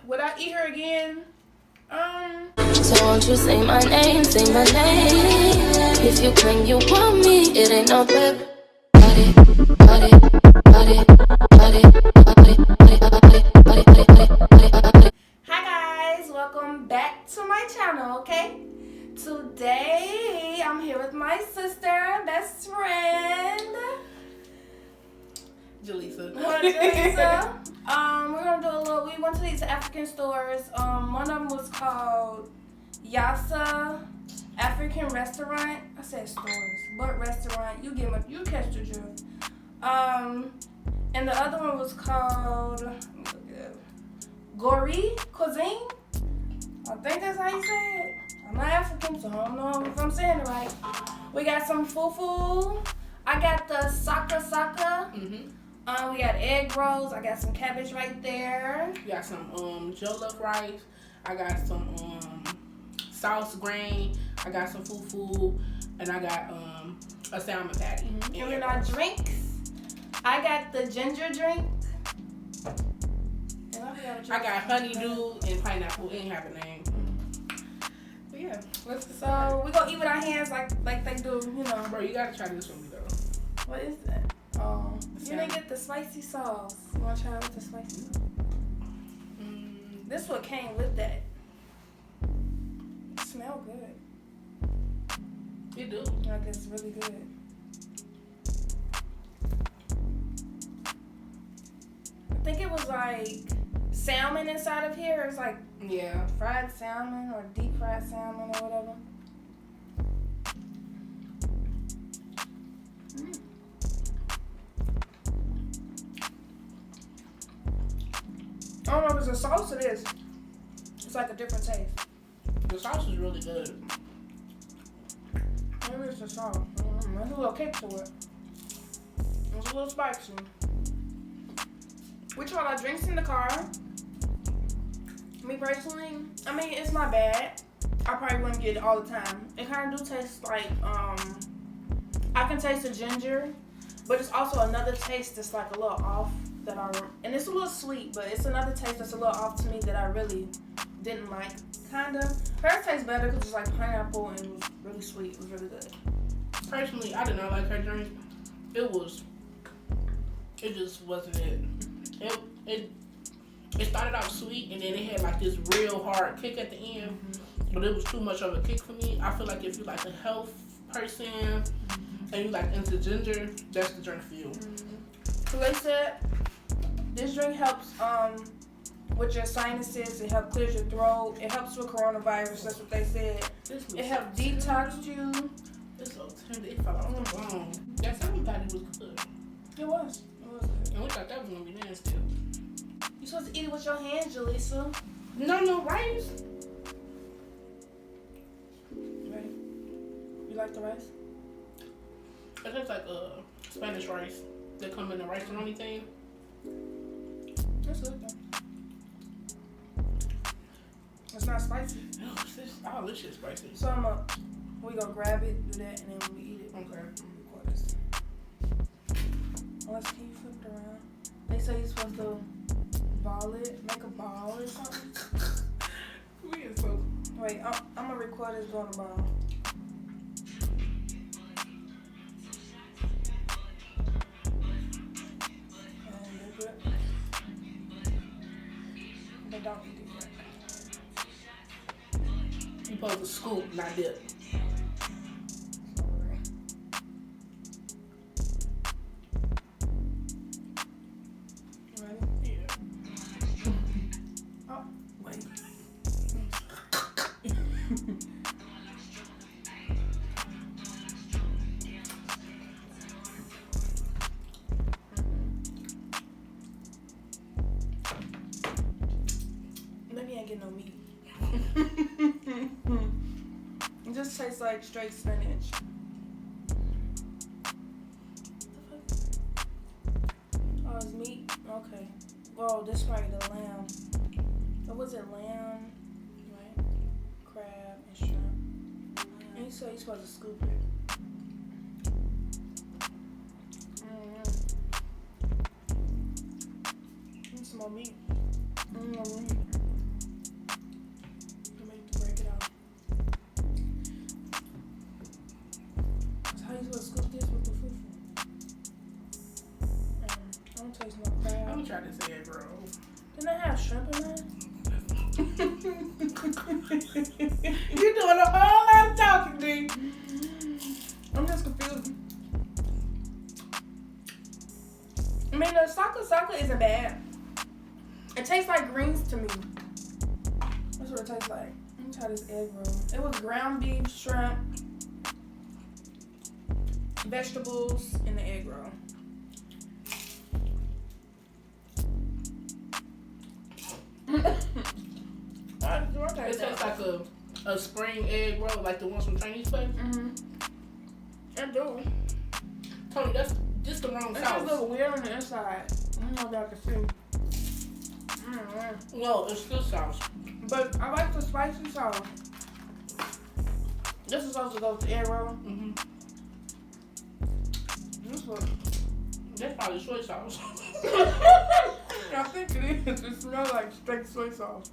Would I eat her again? So won't you say my name, say my name. If you claim you want me, it ain't no baby. Hi guys, welcome back to my channel, okay? Today, I'm here with my sister, best friend, Jaleesa. We're gonna do a little, we went to these African stores. One of them was called Yassa African Restaurant. I said stores, but restaurant. You catch the drift. And the other one was called Gori Cuisine. I think that's how you say it. I'm not African, so I don't know if I'm saying it right. We got some fufu. I got the saka. Mm-hmm. We got egg rolls. I got some cabbage right there. We got some jollof rice. I got some sauce grain. I got some fufu, and I got a salmon patty. Mm-hmm. And then our drinks. I got the ginger drink. I got honeydew and pineapple. It ain't have a name. But yeah, let's get started. So we gonna eat with our hands like they do, you know. Bro, you gotta try this one though. What is that? You didn't get the spicy sauce. You wanna try it with the spicy sauce? This one came with that. It smell good. It do. Like it's really good. I think it was like salmon inside of here. It's like fried salmon or deep fried salmon or whatever. I don't know if it's a sauce or this. It's like a different taste. The sauce is really good. Maybe it's the sauce. There's a little kick to it. It's a little spicy. We tried our drinks in the car. Me personally, I mean, it's not bad. I probably wouldn't get it all the time. It kind of do taste like, I can taste the ginger, but it's also another taste that's like a little off and it's a little sweet, but it's another taste that's a little off to me that I really didn't like, kinda. Hers tastes better because it's like pineapple and it was really sweet. It was really good. Personally, I did not like her drink. It just wasn't it. It started out sweet and then it had like this real hard kick at the end, but it was too much of a kick for me. I feel like if you like a health person and you like into ginger, that's the drink for you. So they said this drink helps with your sinuses. It helps clear your throat. It helps with coronavirus. That's what they said. It helps detox you. It's so tender. It fell off the bone. That salmon patty was good. It was good. And we thought that was gonna be nasty. You supposed to eat it with your hands, Jaleesa. No rice. You ready? You like the rice? It tastes like Spanish rice that come in the rice-a-roni thing. That's good though. It's not spicy. No, this shit's spicy. So we gonna grab it, do that, and then when we eat it, Okay. Unless can you flip it around? They say you're supposed to ball it, make a ball or something. We are so. Wait, I'm gonna record this doing a ball. They don't do that. You supposed to scoop, not dip. You ready? Yeah. Oh, wait. Maybe I ain't get no meat. It just tastes like straight spinach. Oh, it's meat? Okay. Well, this is probably the lamb. What was it? Lamb, right? Crab and shrimp. And you said you're supposed to scoop it. Need some more meat. shrimp in there? You're doing a whole lot of talking, D. I'm just confused. I mean, the saka isn't bad. It tastes like greens to me. That's what it tastes like. Let me try this egg roll. It was ground beef, shrimp, vegetables, and the egg roll. It tastes like a spring egg roll, like the ones from Chinese place. Mm-hmm. I do. Tony, that's just the wrong It's sauce. just a little weird on the inside. I don't know if y'all can see. Mm-hmm. No, it's good sauce. But I like the spicy sauce. This is supposed to go with the egg roll. Mm-hmm. This one. That's probably soy sauce. I think it is. It smells like straight soy sauce.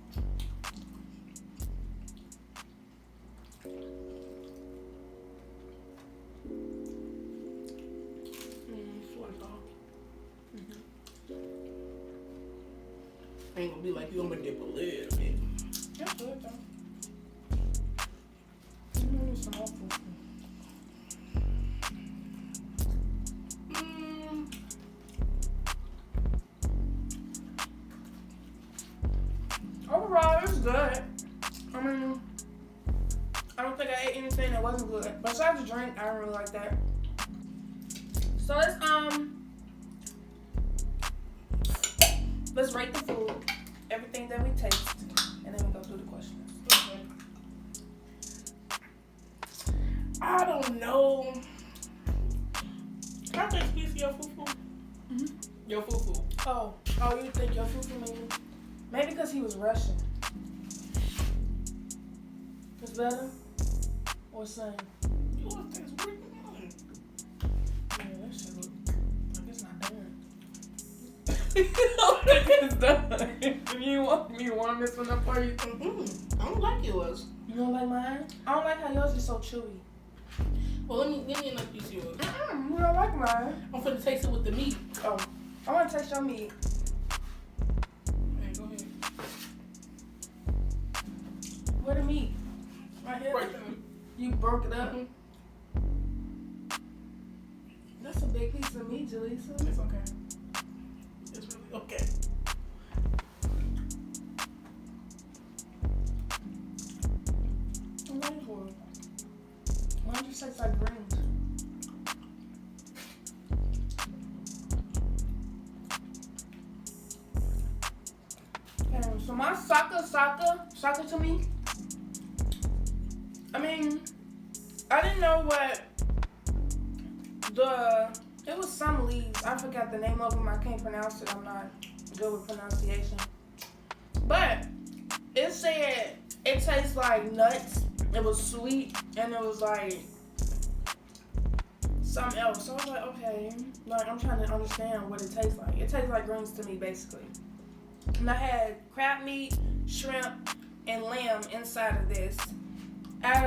Soy sauce. Ain't gonna be like you gonna dip a little bit. That's good though. Need some more food. Overall, it's good. I mean, I don't think I ate anything that wasn't good. Besides the drink, I don't really like that. So let's rate the food, everything that we taste, and then we go through the questions. Okay. I don't know. Can I take a piece of your fufu? Mm-hmm. Your fufu. Oh, you think your fufu maybe because he was Russian. It's better or same? You want to taste weird? Yeah, that shit look like it's not done. I think it's done. You want me to warm this one up for you? Mm-hmm. I don't like yours. You don't like mine? I don't like how yours is so chewy. Well, let me another piece of yours. You don't like mine? I'm finna taste it with the meat. Oh, I want to taste your meat. Hey, go ahead. Where the meat? Right here? Right there. You broke it up? Mhm. That's a big piece of meat, Jaleesa. It's okay. It's really okay. I'm waiting for it. Why don't you taste like greens? So my saka to me, I mean, I didn't know what it was some leaves. I forgot the name of them. I can't pronounce it. I'm not good with pronunciation. But it said it tastes like nuts. It was sweet and it was like something else. So I was like, okay, like I'm trying to understand what it tastes like. It tastes like greens to me, basically. And I had crab meat, shrimp, and lamb inside of this. At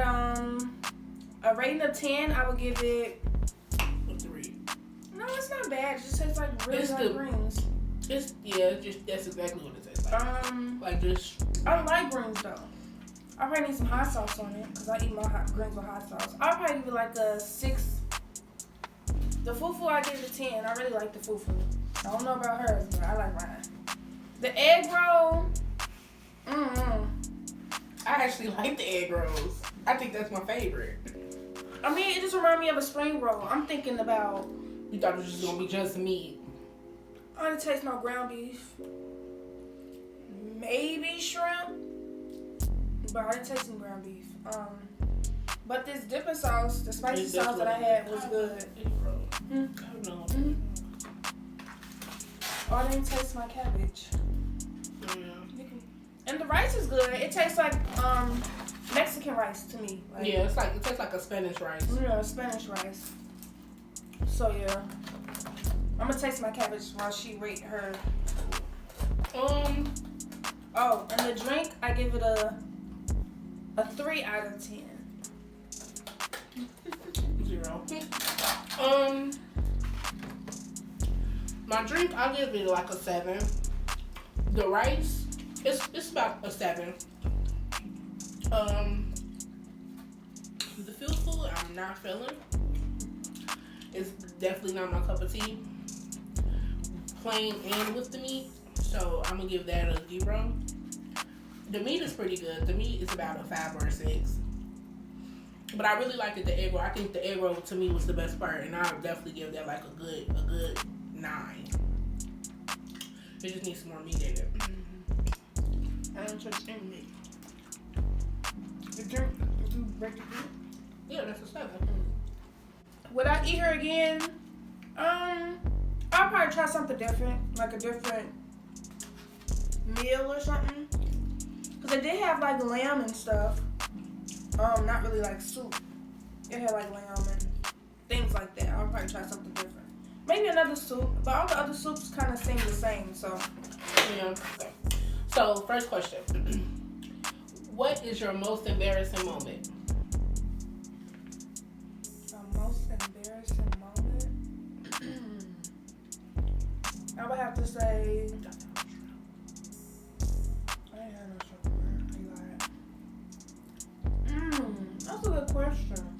a rating of 10, I would give it a 3. No, it's not bad. It just tastes like really like greens. It's that's exactly what it tastes like. Like just. I don't like greens though. I probably need some hot sauce on it because I eat my greens with hot sauce. I'll probably give it like a 6. The fufu I give it a 10. I really like the fufu. I don't know about hers, but I like mine. The egg roll. I actually like the egg rolls. I think that's my favorite. I mean, it just reminds me of a spring roll. I'm thinking about. You thought it was just gonna be just meat. I didn't taste no ground beef. Maybe shrimp. But I didn't taste some ground beef. But this dipping sauce, the spicy sauce that I had was good. Oh, I didn't taste my cabbage. Yeah. And the rice is good. It tastes like Mexican rice to me. Like, yeah, it tastes like a Spanish rice. Yeah, Spanish rice. So yeah, I'm gonna taste my cabbage while she rate her. Oh, and the drink, I give it a 3 out of 10. 0. My drink, I'll give it like a 7. The rice, It's about a 7. The fufu I'm not feeling. It's definitely not my cup of tea. Plain and with the meat. So I'm gonna give that a 0. The meat is pretty good. The meat is about a 5 or a 6. But I really liked the egg roll. I think the egg roll to me was the best part, and I would definitely give that like a good 9. It just needs some more meat in it. I don't touch any meat. Did you break the meat? Yeah, that's a 7. Would I eat her again? I'll probably try something different, like a different meal or something. Cause they did have like lamb and stuff. Not really like soup. It had like lamb and things like that. I'll probably try something different. Maybe another soup, but all the other soups kind of seem the same. So Yeah. Okay. So first question: what is your most embarrassing moment? the most embarrassing moment, I would have to say. That's a good question.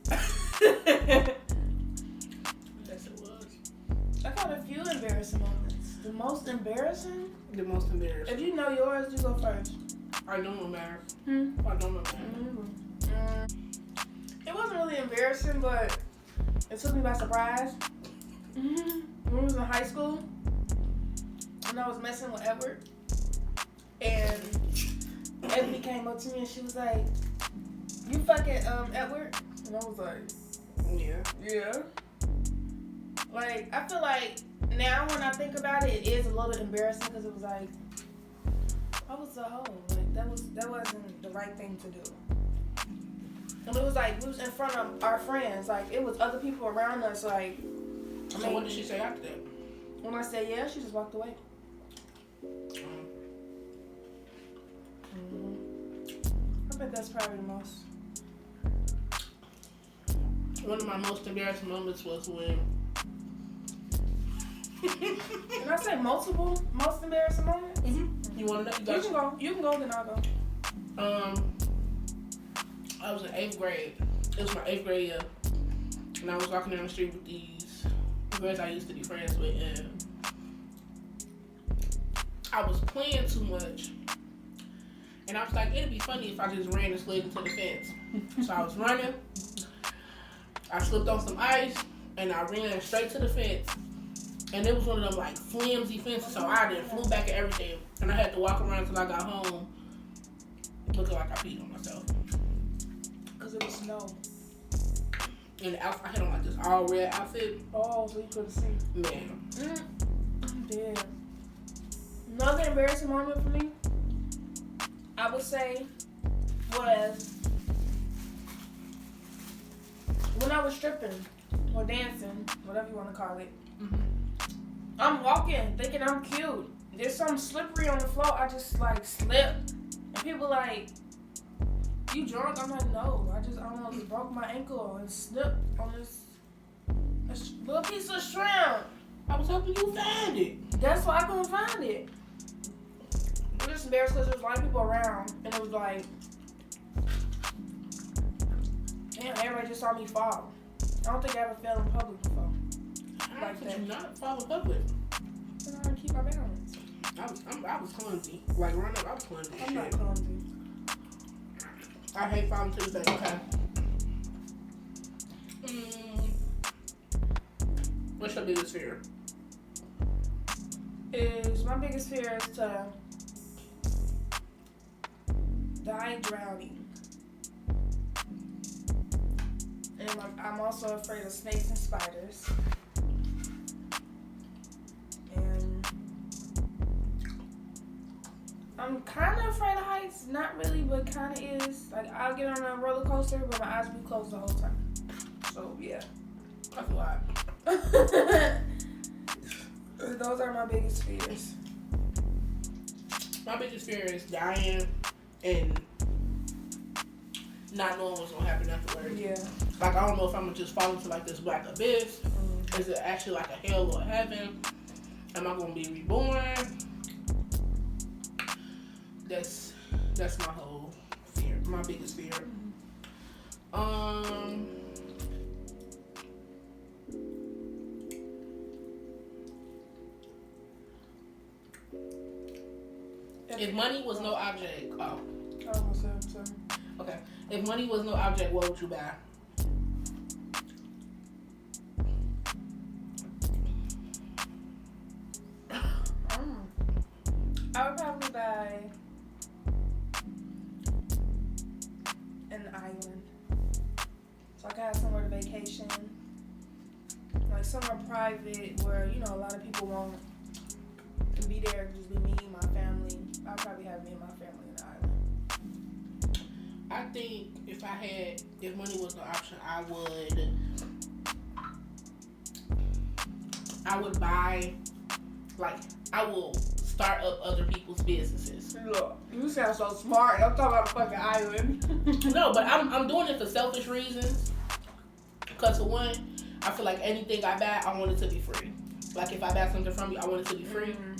Yes, it was. I got a few embarrassing moments. The most embarrassing? The most embarrassing. If you know yours, you go first. I don't know matter. Hmm? I don't know matter. It wasn't really embarrassing, but it took me by surprise. When we was in high school, and I was messing with Edward, and Ebony came up to me and she was like, "You fucking Edward?" And I was like, "Yeah." Like, I feel like now when I think about it, it is a little bit embarrassing because it was like, I was a hoe. Like that wasn't the right thing to do. And it was like we was in front of our friends. Like it was other people around us. Like, So what did she say after that? When I said yeah, she just walked away. I think that's probably the most. One of my most embarrassing moments was when. Can I say multiple most embarrassing moments? You want to know? You can go. You can go. Then I'll go. I was in 8th grade. It was my 8th grade year, and I was walking down the street with these girls I used to be friends with, and I was playing too much. And I was like, it'd be funny if I just ran and slid into the fence. So I was running. I slipped on some ice, and I ran straight to the fence. And it was one of them like flimsy fences, so I did flew back and everything. And I had to walk around till I got home, looking like I peed on myself. Cause it was snow. And the outfit, I had on like this all red outfit. Oh, so you couldn't see. Man. I'm dead. Another embarrassing moment for me, I would say, was when I was stripping or dancing, whatever you want to call it. I'm walking, thinking I'm cute. There's something slippery on the floor. I just like slipped, and people like, "You drunk?" I'm like, "No, I almost broke my ankle and slipped on this little piece of shrimp." I was hoping you found it. That's why I couldn't find it. It was just embarrassed because there was a lot of people around, and it was like, damn, everybody just saw me fall. I don't think I ever fell in public before. Like that. You not fall in public. I don't know how to keep my balance. I was clumsy. Like running up, I was clumsy. I'm not clumsy. I hate falling to the back. Okay. What's your biggest fear? My biggest fear is to die drowning. And I'm also afraid of snakes and spiders. And I'm kind of afraid of heights. Not really, but kind of is. Like, I'll get on a roller coaster, but my eyes will be closed the whole time. So, yeah. That's a lot. Those are my biggest fears. My biggest fear is dying and not knowing what's gonna happen afterwards. Yeah. Like, I don't know if I'm gonna just fall into like this black abyss. Is it actually like a hell or a heaven? Am I gonna be reborn? That's my whole fear. My biggest fear. If money was no object, okay. If money was no object, what would you buy? I would probably buy an island, so I can have somewhere to vacation, like somewhere private where a lot of people won't be there. Just be me, my family. I'll probably have me and my family in the island. I think if money was no option, I would buy, like, I will start up other people's businesses. Look, you sound so smart. I'm talking about a fucking island. No, but I'm doing it for selfish reasons. Because for one, I feel like anything I buy, I want it to be free. Like if I buy something from you, I want it to be free. Mm-hmm.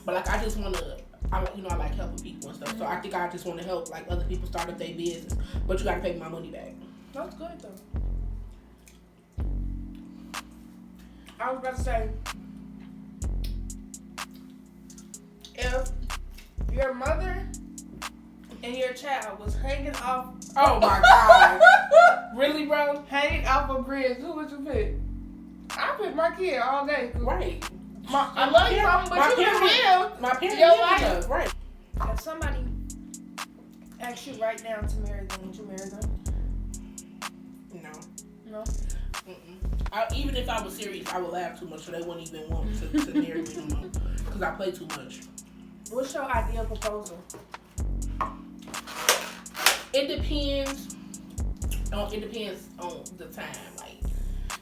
But like I just want to, I like helping people and stuff. Mm-hmm. So I think I just want to help like other people start up their business. But you got to pay me my money back. That's good though. I was about to say, if your mother and your child was hanging off, oh my god, really, bro? Hanging off a bridge, who would you pick? I pick my kid all day. Right. I love you, mama, but you can live. My parents, your life. Right. If somebody asked you right now to marry them, would you marry them? No. Even if I was serious, I would laugh too much, so they wouldn't even want to marry me no more. Because I play too much. What's your ideal proposal? It depends on the time. Like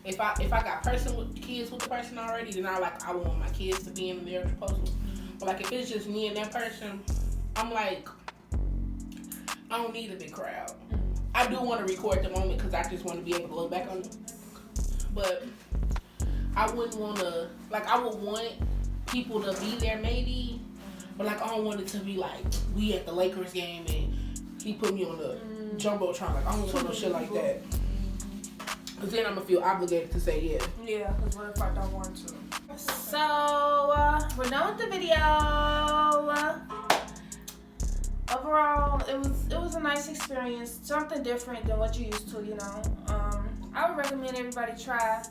if I got kids with the person already, then I want my kids to be in the marriage proposal. But like if it's just me and that person, I'm like, I don't need a big crowd. I do want to record the moment because I just want to be able to look back on it. But I wouldn't want to, like, I would want people to be there maybe, but like I don't want it to be like we at the Lakers game and he put me on the jumbotron. Like I don't want no shit like that. Cause then I'm gonna feel obligated to say yeah. Yeah, cause what if I don't want to? So we're done with the video. Overall, it was a nice experience, something different than what you used to, I would recommend everybody try it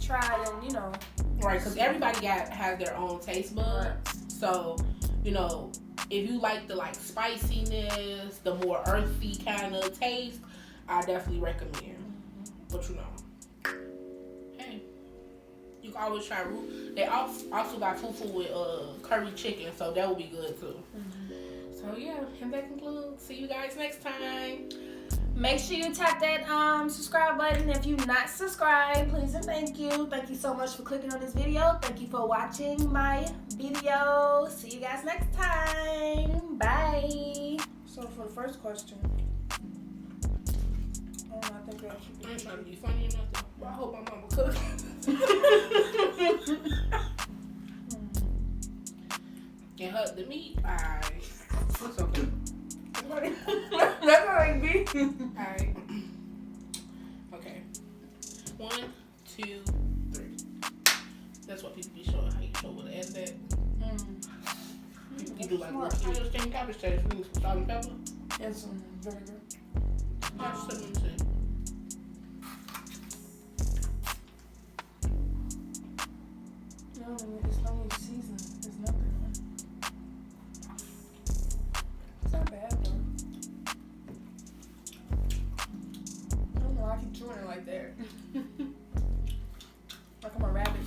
and, Right, because everybody has their own taste buds. Right. So, if you like the spiciness, the more earthy kind of taste, I definitely recommend. But hey, you can always try root. They also got fufu with curry chicken, so that would be good too. So yeah, and that concludes. See you guys next time. Make sure you tap that subscribe button if you're not subscribed. Please and thank you. Thank you so much for clicking on this video. Thank you for watching my video. See you guys next time. Bye. So for the first question, I think that should be. I ain't trying to be funny or nothing, but I hope my mama cooks. And hug the meat. Alright. It's okay. That's how it be. Alright. Okay. 1, 2, 3. That's what people be showing. How you show with an add that. You do like what you understand cabbage taste. We need some salt and pepper. And some vinegar. Just let me see. No, it's not even seasoned. There's nothing. It's not bad though. I don't know why I keep chewing it like that. Like I'm a rabbit.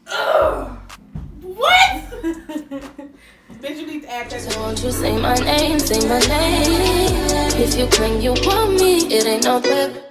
Ugh! What? Bitch, you need to add that. So won't you say my name, say my name. If you claim you want me, it ain't no bad.